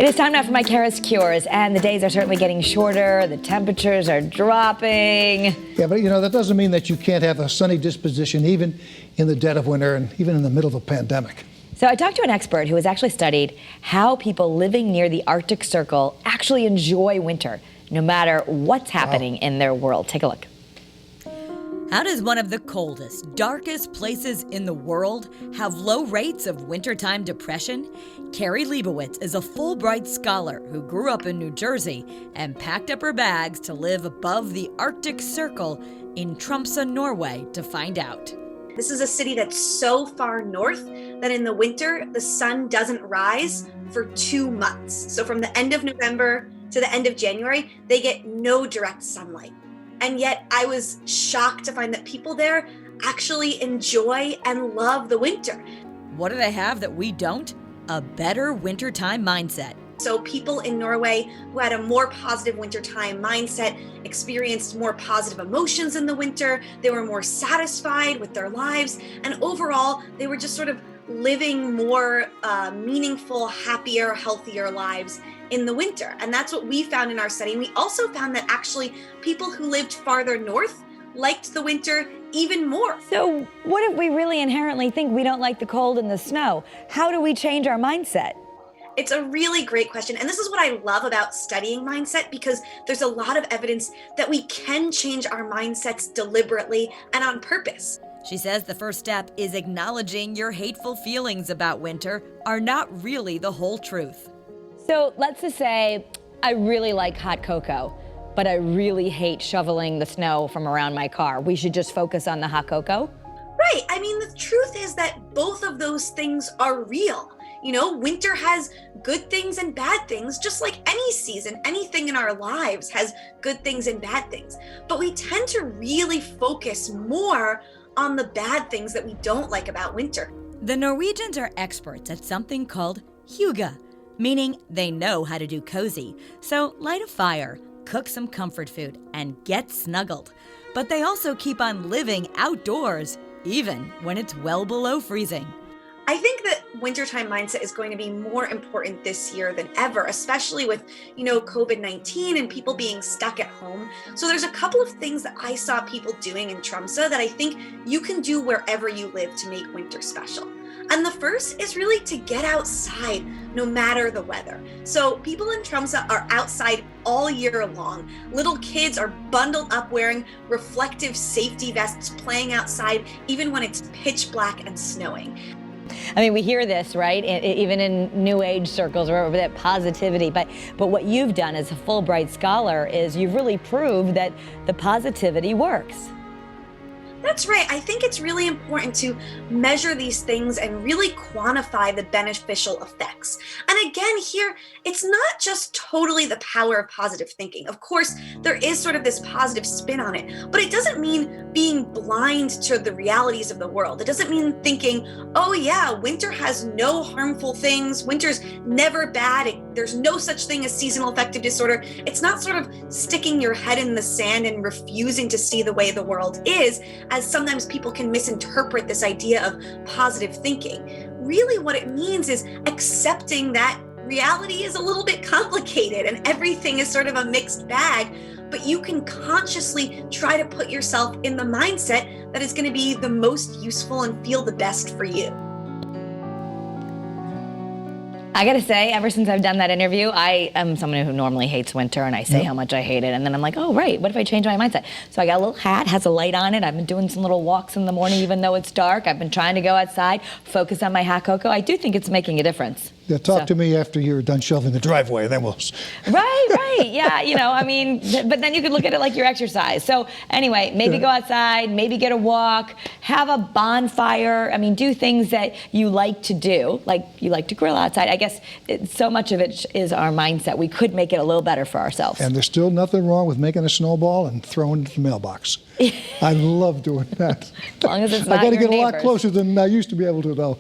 It is time now for my CURES, and the days are certainly getting shorter, the temperatures are dropping. Yeah, but that doesn't mean that you can't have a sunny disposition even in the dead of winter and even in the middle of a pandemic. So I talked to an expert who has actually studied how people living near the Arctic Circle actually enjoy winter, no matter what's happening in their world. Take a look. How does one of the coldest, darkest places in the world have low rates of wintertime depression? Kari Leibowitz is a Fulbright scholar who grew up in New Jersey and packed up her bags to live above the Arctic Circle in Tromsø, Norway, to find out. This is a city that's so far north that in the winter, the sun doesn't rise for 2 months. So from the end of November to the end of January, they get no direct sunlight. And yet I was shocked to find that people there actually enjoy and love the winter. What do they have that we don't? A better wintertime mindset. So people in Norway who had a more positive wintertime mindset experienced more positive emotions in the winter. They were more satisfied with their lives. And overall, they were just sort of living more meaningful, happier, healthier lives in the winter. And that's what we found in our study. And we also found that actually people who lived farther north liked the winter even more. So what if we really inherently think we don't like the cold and the snow? How do we change our mindset? It's a really great question. And this is what I love about studying mindset, because there's a lot of evidence that we can change our mindsets deliberately and on purpose. She says the first step is acknowledging your hateful feelings about winter are not really the whole truth. So let's just say I really like hot cocoa, but I really hate shoveling the snow from around my car. We should just focus on the hot cocoa? Right. I mean, the truth is that both of those things are real. Winter has good things and bad things, just like any season. Anything in our lives has good things and bad things. But we tend to really focus more on the bad things that we don't like about winter. The Norwegians are experts at something called hygge, meaning they know how to do cozy. So light a fire, cook some comfort food, and get snuggled. But they also keep on living outdoors, even when it's well below freezing. I think that wintertime mindset is going to be more important this year than ever, especially with, COVID-19 and people being stuck at home. So there's a couple of things that I saw people doing in Tromsø that I think you can do wherever you live to make winter special. And the first is really to get outside no matter the weather. So people in Tromsø are outside all year long. Little kids are bundled up wearing reflective safety vests, playing outside even when it's pitch black and snowing. I mean, we hear this, right? Even in New Age circles or that positivity. But what you've done as a Fulbright scholar is you've really proved that the positivity works. That's right. I think it's really important to measure these things and really quantify the beneficial effects. And again, here, it's not just totally the power of positive thinking. Of course, there is sort of this positive spin on it, but it doesn't mean being blind to the realities of the world. It doesn't mean thinking, oh yeah, winter has no harmful things. Winter's never bad. There's no such thing as seasonal affective disorder. It's not sort of sticking your head in the sand and refusing to see the way the world is, as sometimes people can misinterpret this idea of positive thinking. Really what it means is accepting that reality is a little bit complicated and everything is sort of a mixed bag, but you can consciously try to put yourself in the mindset that is going to be the most useful and feel the best for you. I gotta say, ever since I've done that interview, I am someone who normally hates winter, and I say how much I hate it, and then I'm like, oh right, what if I change my mindset? So I got a little hat, has a light on it. I've been doing some little walks in the morning even though it's dark. I've been trying to go outside, focus on my hot cocoa. I do think it's making a difference. Yeah, talk to me after you're done shoveling the driveway, then we'll... Right, yeah, but then you could look at it like your exercise. So anyway, maybe go outside, maybe get a walk, have a bonfire. I mean, do things that you like to do, like you like to grill outside. I guess so much of it is our mindset. We could make it a little better for ourselves. And there's still nothing wrong with making a snowball and throwing it in the mailbox. I love doing that. As long as it's not I got to your get a lot neighbors. closer than I used to be able to, though.